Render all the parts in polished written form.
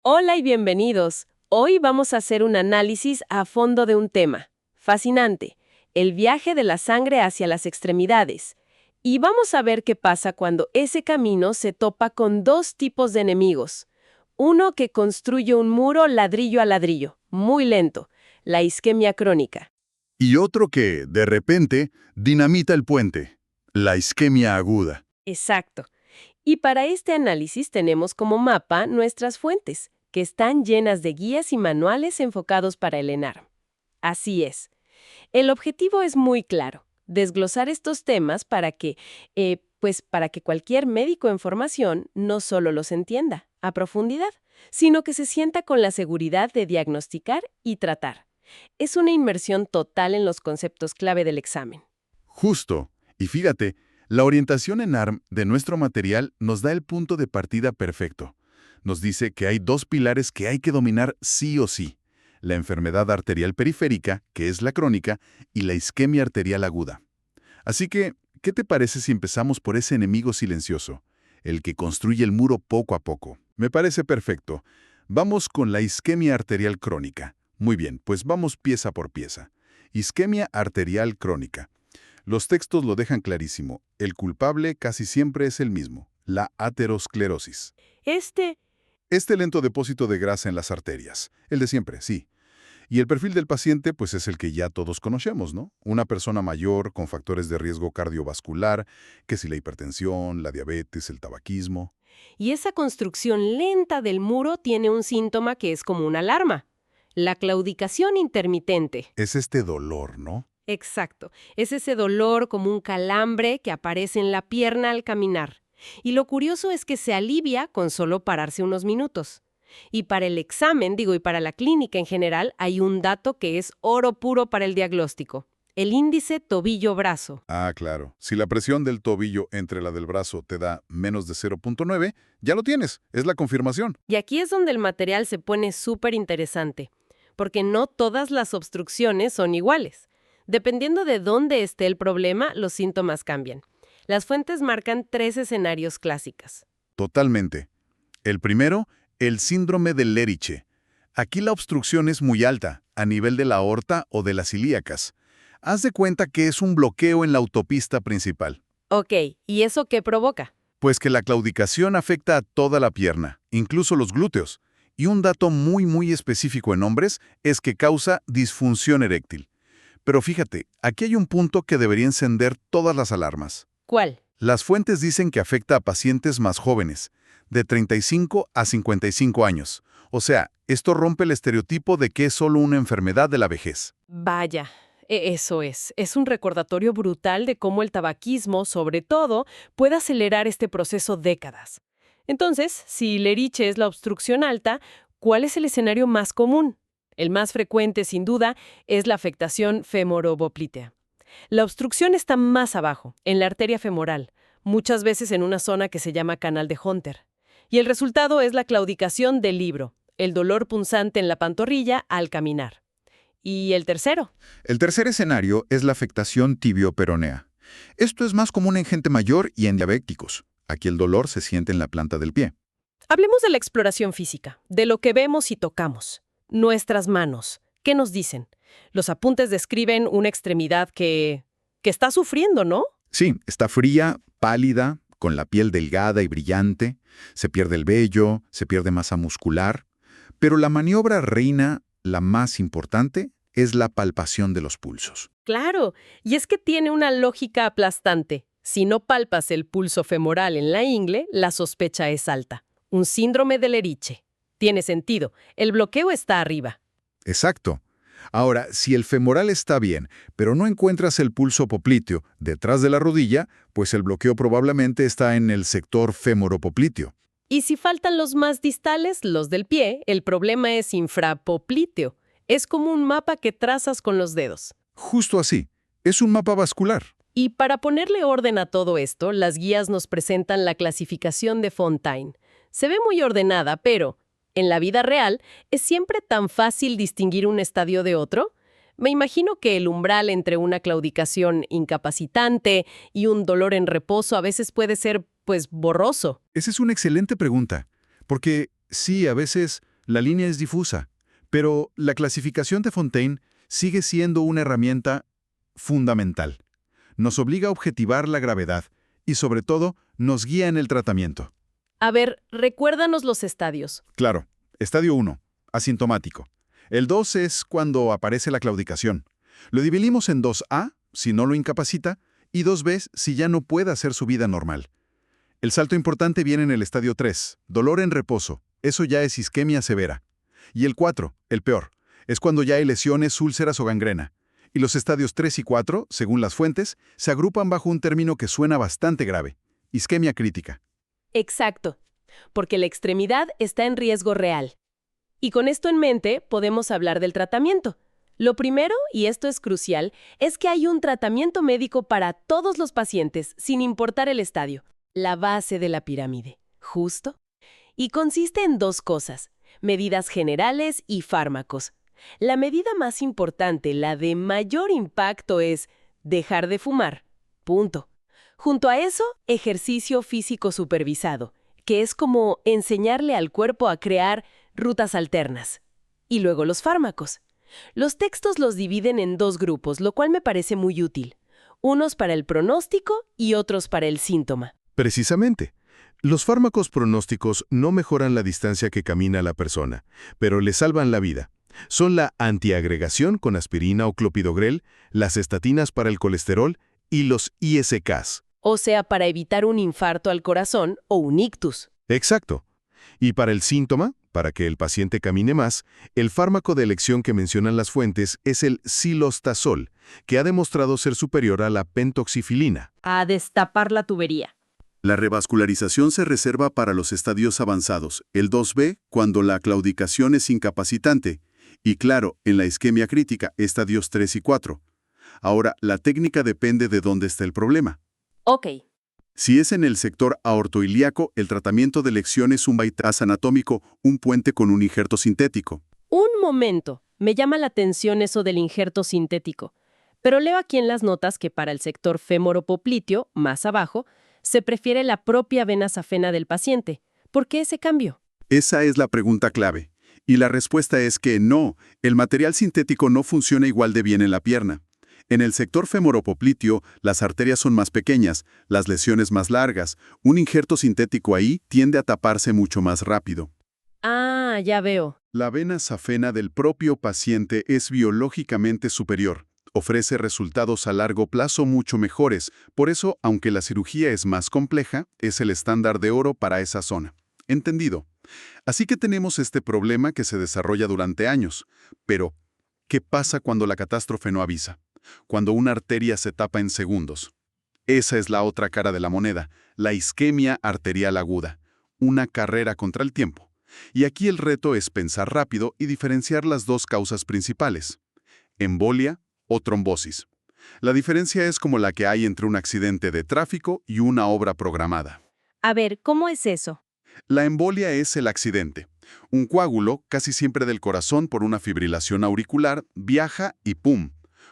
Hola y bienvenidos. Hoy vamos a hacer un análisis a fondo de un tema fascinante, el viaje de la sangre hacia las extremidades. Y vamos a ver qué pasa cuando ese camino se topa con dos tipos de enemigos. Uno que construye un muro ladrillo a ladrillo, muy lento, la isquemia crónica. Y otro que, de repente, dinamita el puente, la isquemia aguda. Exacto. Y para este análisis tenemos como mapa nuestras fuentes, que están llenas de guías y manuales enfocados para el ENARM. Así es. El objetivo es muy claro, desglosar estos temas para que, para que cualquier médico en formación no solo los entienda a profundidad, sino que se sienta con la seguridad de diagnosticar y tratar. Es una inmersión total en los conceptos clave del examen. Justo. Y fíjate, la orientación en ARM de nuestro material nos da el punto de partida perfecto. Nos dice que hay dos pilares que hay que dominar sí o sí: la enfermedad arterial periférica, que es la crónica, y la isquemia arterial aguda. Así que, ¿qué te parece si empezamos por ese enemigo silencioso, el que construye el muro poco a poco? Me parece perfecto. Vamos con la isquemia arterial crónica. Muy bien, pues vamos pieza por pieza. Isquemia arterial crónica. Los textos lo dejan clarísimo. El culpable casi siempre es el mismo, la aterosclerosis. Este lento depósito de grasa en las arterias. El de siempre, sí. Y el perfil del paciente, pues es el que ya todos conocemos, ¿no? Una persona mayor con factores de riesgo cardiovascular, que si la hipertensión, la diabetes, el tabaquismo. Y esa construcción lenta del muro tiene un síntoma que es como una alarma: la claudicación intermitente. Es este dolor, ¿no? Exacto. Es ese dolor como un calambre que aparece en la pierna al caminar. Y lo curioso es que se alivia con solo pararse unos minutos. Y para el examen, y para la clínica en general, hay un dato que es oro puro para el diagnóstico: el índice tobillo-brazo. Ah, claro. Si la presión del tobillo entre la del brazo te da menos de 0,9, ya lo tienes. Es la confirmación. Y aquí es donde el material se pone súper interesante, porque no todas las obstrucciones son iguales. Dependiendo de dónde esté el problema, los síntomas cambian. Las fuentes marcan 3 escenarios clásicos. Totalmente. El primero, el síndrome de Leriche. Aquí la obstrucción es muy alta, a nivel de la aorta o de las ilíacas. Haz de cuenta que es un bloqueo en la autopista principal. Ok, ¿y eso qué provoca? Pues que la claudicación afecta a toda la pierna, incluso los glúteos. Y un dato muy específico en hombres es que causa disfunción eréctil. Pero fíjate, aquí hay un punto que debería encender todas las alarmas. ¿Cuál? Las fuentes dicen que afecta a pacientes más jóvenes, de 35 a 55 años. O sea, esto rompe el estereotipo de que es solo una enfermedad de la vejez. Vaya, eso es. Es un recordatorio brutal de cómo el tabaquismo, sobre todo, puede acelerar este proceso décadas. Entonces, si Leriche es la obstrucción alta, ¿cuál es el escenario más común? El más frecuente, sin duda, es la afectación femoropoplitea. La obstrucción está más abajo, en la arteria femoral, muchas veces en una zona que se llama canal de Hunter. Y el resultado es la claudicación del libro, el dolor punzante en la pantorrilla al caminar. ¿Y el tercero? El tercer escenario es la afectación tibioperonea. Esto es más común en gente mayor y en diabéticos. Aquí el dolor se siente en la planta del pie. Hablemos de la exploración física, de lo que vemos y tocamos. Nuestras manos. ¿Qué nos dicen? Los apuntes describen una extremidad que está sufriendo, ¿no? Sí, está fría, pálida, con la piel delgada y brillante, se pierde el vello, se pierde masa muscular, pero la maniobra reina, la más importante, es la palpación de los pulsos. Claro, y es que tiene una lógica aplastante. Si no palpas el pulso femoral en la ingle, la sospecha es alta. Un síndrome de Leriche. Tiene sentido, el bloqueo está arriba. Exacto. Ahora, si el femoral está bien, pero no encuentras el pulso popliteo detrás de la rodilla, pues el bloqueo probablemente está en el sector femoropopliteo. Y si faltan los más distales, los del pie, el problema es infrapopliteo. Es como un mapa que trazas con los dedos. Justo así. Es un mapa vascular. Y para ponerle orden a todo esto, las guías nos presentan la clasificación de Fontaine. Se ve muy ordenada, pero en la vida real, ¿es siempre tan fácil distinguir un estadio de otro? Me imagino que el umbral entre una claudicación incapacitante y un dolor en reposo a veces puede ser, borroso. Esa es una excelente pregunta, porque sí, a veces La línea es difusa, pero la clasificación de Fontaine sigue siendo una herramienta fundamental. Nos obliga a objetivar la gravedad y, sobre todo, nos guía en el tratamiento. A ver, recuérdanos los estadios. Claro, estadio 1, asintomático. El 2 es cuando aparece la claudicación. Lo dividimos en 2A, si no lo incapacita, y 2B si ya no puede hacer su vida normal. El salto importante viene en el estadio 3, dolor en reposo. Eso ya es isquemia severa. Y el 4, el peor, es cuando ya hay lesiones, úlceras o gangrena. Y los estadios 3 y 4, según las fuentes, se agrupan bajo un término que suena bastante grave: isquemia crítica. Exacto, porque la extremidad está en riesgo real. Y con esto en mente, podemos hablar del tratamiento. Lo primero, y esto es crucial, es que hay un tratamiento médico para todos los pacientes, sin importar el estadio. La base de la pirámide, justo. Y consiste en dos cosas: medidas generales y fármacos. La medida más importante, la de mayor impacto, es dejar de fumar. Punto. Junto a eso, ejercicio físico supervisado, que es como enseñarle al cuerpo a crear rutas alternas. Y luego los fármacos. Los textos los dividen en dos grupos, lo cual me parece muy útil. Unos para el pronóstico y otros para el síntoma. Precisamente. Los fármacos pronósticos no mejoran la distancia que camina la persona, pero le salvan la vida. Son la antiagregación con aspirina o clopidogrel, las estatinas para el colesterol y los ISKs. O sea, para evitar un infarto al corazón o un ictus. Exacto. Y para el síntoma, para que el paciente camine más, el fármaco de elección que mencionan las fuentes es el cilostazol, que ha demostrado ser superior a la pentoxifilina. A destapar la tubería. La revascularización se reserva para los estadios avanzados, el 2B cuando la claudicación es incapacitante, y claro, en la isquemia crítica, estadios 3 y 4. Ahora, la técnica depende de dónde está el problema. Ok. Si es en el sector aortoilíaco, el tratamiento de elección es un bypass anatómico, un puente con un injerto sintético. Un momento. Me llama la atención eso del injerto sintético. Pero leo aquí en las notas que para el sector femoropopliteo, más abajo, se prefiere la propia vena safena del paciente. ¿Por qué ese cambio? Esa es la pregunta clave. Y la respuesta es que no, el material sintético no funciona igual de bien en la pierna. En el sector femoropopliteo, las arterias son más pequeñas, las lesiones más largas. Un injerto sintético ahí tiende a taparse mucho más rápido. Ah, ya veo. La vena safena del propio paciente es biológicamente superior. Ofrece resultados a largo plazo mucho mejores. Por eso, aunque la cirugía es más compleja, es el estándar de oro para esa zona. ¿Entendido? Así que tenemos este problema que se desarrolla durante años. Pero, ¿qué pasa cuando la catástrofe no avisa? Cuando una arteria se tapa en segundos. Esa es la otra cara de la moneda, la isquemia arterial aguda. Una carrera contra el tiempo. Y aquí el reto es pensar rápido y diferenciar las dos causas principales: embolia o trombosis. La diferencia es como la que hay entre un accidente de tráfico y una obra programada. A ver, ¿cómo es eso? La embolia es el accidente. Un coágulo, casi siempre del corazón por una fibrilación auricular, viaja y ¡pum!,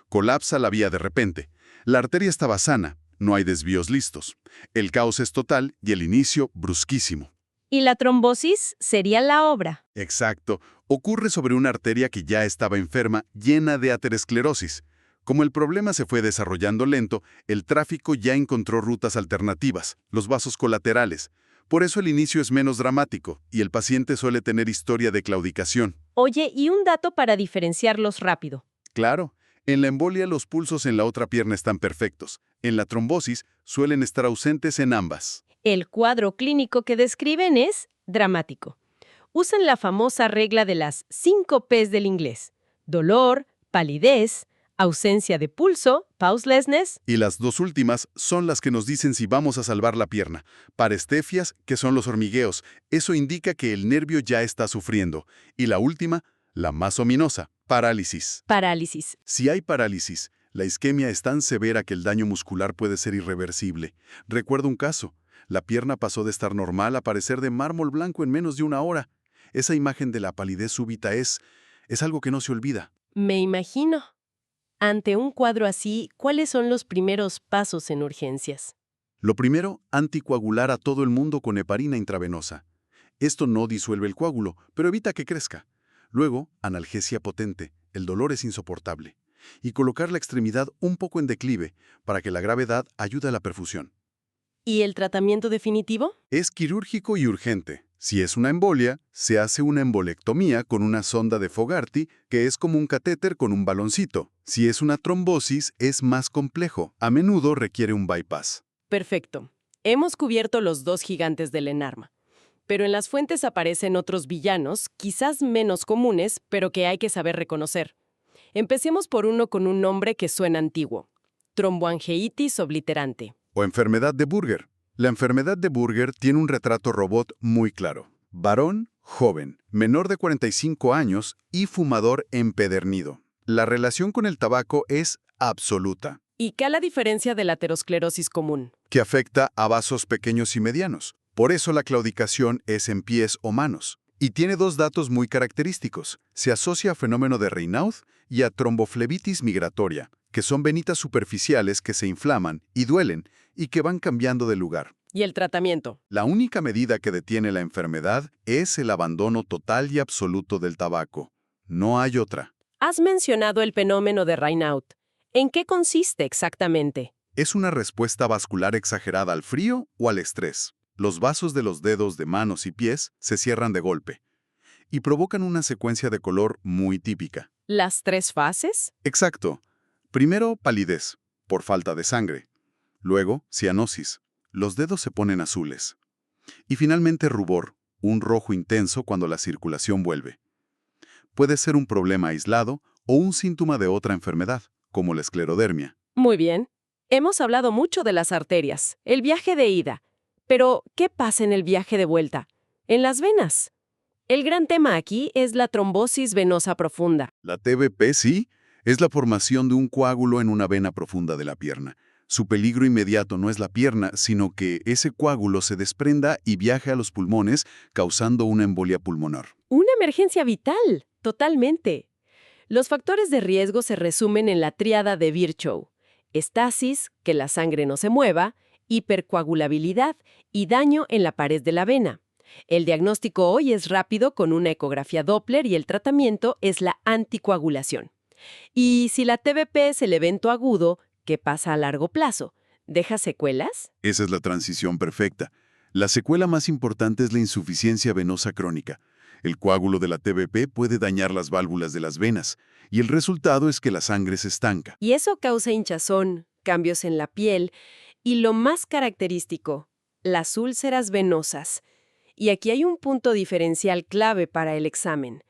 colapsa la vía de repente. La arteria estaba sana, no hay desvíos listos. El caos es total y el inicio brusquísimo. Y la trombosis sería la obra. Exacto. Ocurre sobre una arteria que ya estaba enferma, llena de aterosclerosis. Como el problema se fue desarrollando lento, el tráfico ya encontró rutas alternativas, los vasos colaterales. Por eso el inicio es menos dramático y el paciente suele tener historia de claudicación. Oye, y un dato para diferenciarlos rápido. Claro, en la embolia los pulsos en la otra pierna están perfectos. En la trombosis suelen estar ausentes en ambas. El cuadro clínico que describen es dramático. Usan la famosa regla de las 5 Ps del inglés: dolor, palidez, ausencia de pulso, pauselessness. Y las dos últimas son las que nos dicen si vamos a salvar la pierna. Parestefias, que son los hormigueos. Eso indica que el nervio ya está sufriendo. Y la última, la más ominosa, parálisis. Parálisis. Si hay parálisis, la isquemia es tan severa que el daño muscular puede ser irreversible. Recuerdo un caso. La pierna pasó de estar normal a parecer de mármol blanco en menos de una hora. Esa imagen de la palidez súbita es algo que no se olvida. Me imagino. Ante un cuadro así, ¿cuáles son los primeros pasos en urgencias? Lo primero, anticoagular a todo el mundo con heparina intravenosa. Esto no disuelve el coágulo, pero evita que crezca. Luego, analgesia potente. El dolor es insoportable. Y colocar la extremidad un poco en declive para que la gravedad ayude a la perfusión. ¿Y el tratamiento definitivo? Es quirúrgico y urgente. Si es una embolia, se hace una embolectomía con una sonda de Fogarty, que es como un catéter con un baloncito. Si es una trombosis, es más complejo. A menudo requiere un bypass. Perfecto. Hemos cubierto los dos gigantes del ENARM. Pero en las fuentes aparecen otros villanos, quizás menos comunes, pero que hay que saber reconocer. Empecemos por uno con un nombre que suena antiguo: tromboangeitis obliterante. O enfermedad de Burger. La enfermedad de Burger tiene un retrato robot muy claro. Varón, joven, menor de 45 años y fumador empedernido. La relación con el tabaco es absoluta, ¿Y qué a la diferencia de la aterosclerosis común? que afecta a vasos pequeños y medianos. Por eso la claudicación es en pies o manos. Y tiene dos datos muy característicos. Se asocia a fenómeno de Raynaud y a tromboflebitis migratoria, que son venitas superficiales que se inflaman y duelen y que van cambiando de lugar. ¿Y el tratamiento? La única medida que detiene la enfermedad es el abandono total y absoluto del tabaco. No hay otra. Has mencionado el fenómeno de Raynaud. ¿En qué consiste exactamente? Es una respuesta vascular exagerada al frío o al estrés. Los vasos de los dedos de manos y pies se cierran de golpe y provocan una secuencia de color muy típica. ¿Las 3 fases? Exacto. Primero, palidez, por falta de sangre. Luego, cianosis. Los dedos se ponen azules. Y finalmente, rubor, un rojo intenso cuando la circulación vuelve. Puede ser un problema aislado o un síntoma de otra enfermedad, como la esclerodermia. Muy bien. Hemos hablado mucho de las arterias, el viaje de ida. Pero, ¿qué pasa en el viaje de vuelta? En las venas. El gran tema aquí es la trombosis venosa profunda. La TBP, sí, es la formación de un coágulo en una vena profunda de la pierna. Su peligro inmediato no es la pierna, sino que ese coágulo se desprenda y viaje a los pulmones, causando una embolia pulmonar. Una emergencia vital, totalmente. Los factores de riesgo se resumen en la tríada de Virchow: estasis, que la sangre no se mueva; hipercoagulabilidad y daño en la pared de la vena. El diagnóstico hoy es rápido con una ecografía Doppler y el tratamiento es la anticoagulación. Y si la TBP es el evento agudo, ¿qué pasa a largo plazo? ¿Deja secuelas? Esa es la transición perfecta. La secuela más importante es la insuficiencia venosa crónica. El coágulo de la TBP puede dañar las válvulas de las venas, y el resultado es que la sangre se estanca. Y eso causa hinchazón, cambios en la piel y, lo más característico, las úlceras venosas. Y aquí hay un punto diferencial clave para el examen.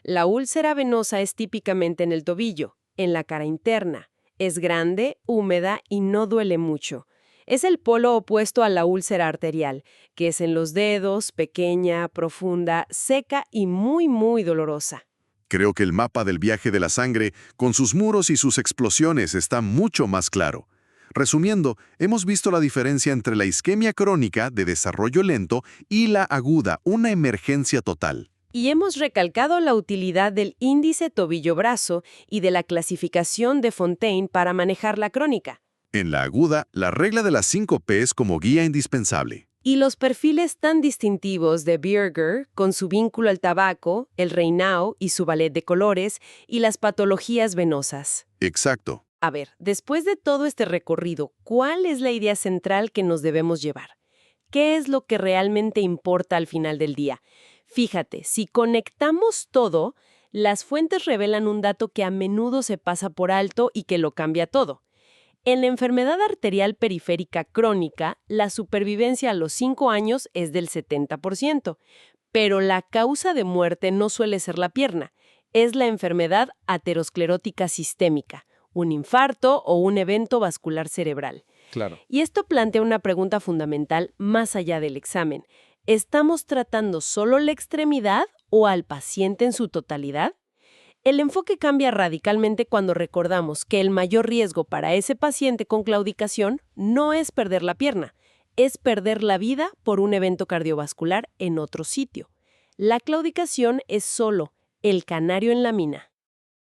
La úlcera venosa es típicamente en el tobillo, en la cara interna. Es grande, húmeda y no duele mucho. Es el polo opuesto a la úlcera arterial, que es en los dedos, pequeña, profunda, seca y muy, muy dolorosa. Creo que el mapa del viaje de la sangre, con sus muros y sus explosiones, está mucho más claro. Resumiendo, hemos visto la diferencia entre la isquemia crónica, de desarrollo lento, y la aguda, una emergencia total. Y hemos recalcado la utilidad del índice tobillo-brazo y de la clasificación de Fontaine para manejar la crónica. En la aguda, la regla de las 5 Ps como guía indispensable. Y los perfiles tan distintivos de Buerger, con su vínculo al tabaco, el Raynaud y su ballet de colores, y las patologías venosas. Exacto. A ver, después de todo este recorrido, ¿cuál es la idea central que nos debemos llevar? ¿Qué es lo que realmente importa al final del día? Fíjate, si conectamos todo, las fuentes revelan un dato que a menudo se pasa por alto y que lo cambia todo. En la enfermedad arterial periférica crónica, la supervivencia a los 5 años es del 70%, pero la causa de muerte no suele ser la pierna, es la enfermedad aterosclerótica sistémica, un infarto o un evento vascular cerebral. Claro. Y esto plantea una pregunta fundamental más allá del examen. ¿Estamos tratando solo la extremidad o al paciente en su totalidad? El enfoque cambia radicalmente cuando recordamos que el mayor riesgo para ese paciente con claudicación no es perder la pierna, es perder la vida por un evento cardiovascular en otro sitio. La claudicación es solo el canario en la mina.